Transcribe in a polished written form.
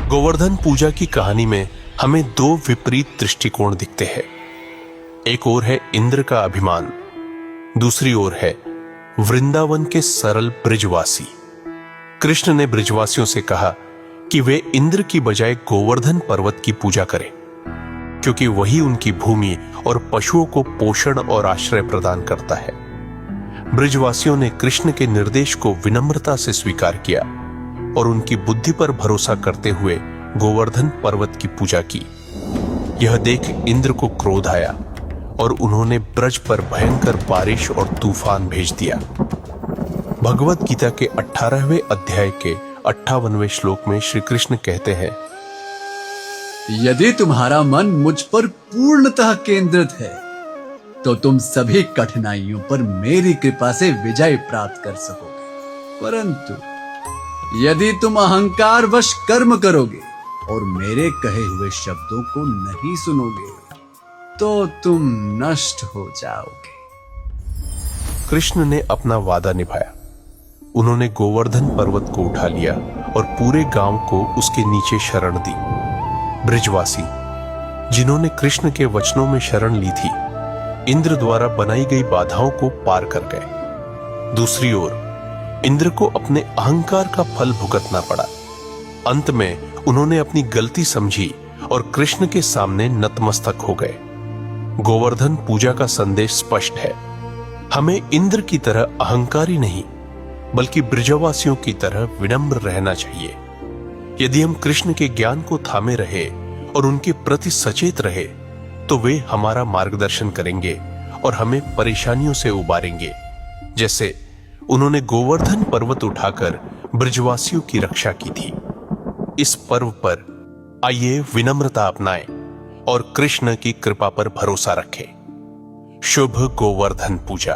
गोवर्धन पूजा की कहानी में हमें दो विपरीत दृष्टिकोण दिखते हैं। एक ओर है इंद्र का अभिमान, दूसरी ओर है वृंदावन के सरल ब्रिजवासी। कृष्ण ने ब्रिजवासियों से कहा कि वे इंद्र की बजाय गोवर्धन पर्वत की पूजा करें, क्योंकि वही उनकी भूमि और पशुओं को पोषण और आश्रय प्रदान करता है। ब्रिजवासियों ने कृष्ण के निर्देश को विनम्रता से स्वीकार किया और उनकी बुद्धि पर भरोसा करते हुए गोवर्धन पर्वत की पूजा की। यह देख इंद्र को क्रोध आया और उन्होंने ब्रज पर भयंकर बारिश और तूफान भेज दिया। भगवत गीता के 18वें अध्याय के 58वें श्लोक में श्री कृष्ण कहते हैं, यदि तुम्हारा मन मुझ पर पूर्णतः केंद्रित है तो तुम सभी कठिनाइयों पर मेरी कृपा से विजय प्राप्त कर सकोगे। परंतु यदि तुम अहंकार वश कर्म करोगे और मेरे कहे हुए शब्दों को नहीं सुनोगे तो तुम नष्ट हो जाओगे। कृष्ण ने अपना वादा निभाया। उन्होंने गोवर्धन पर्वत को उठा लिया और पूरे गांव को उसके नीचे शरण दी। ब्रिजवासी, जिन्होंने कृष्ण के वचनों में शरण ली थी, इंद्र द्वारा बनाई गई बाधाओं को पार कर गए। दूसरी ओर इंद्र को अपने अहंकार का फल भुगतना पड़ा। अंत में उन्होंने अपनी गलती समझी और कृष्ण के सामने नतमस्तक हो गए। गोवर्धन पूजा का संदेश स्पष्ट है। हमें इंद्र की तरह अहंकारी नहीं, बल्कि ब्रिजवासियों की तरह विनम्र रहना चाहिए। यदि हम कृष्ण के ज्ञान को थामे रहे और उनके प्रति सचेत रहे, तो वे हमारा मार्गदर्शन करेंगे और हमें परेशानियों से उबारेंगे, जैसे उन्होंने गोवर्धन पर्वत उठाकर ब्रिजवासियों की रक्षा की थी। इस पर्व पर आइए विनम्रता अपनाएं और कृष्ण की कृपा पर भरोसा रखें। शुभ गोवर्धन पूजा।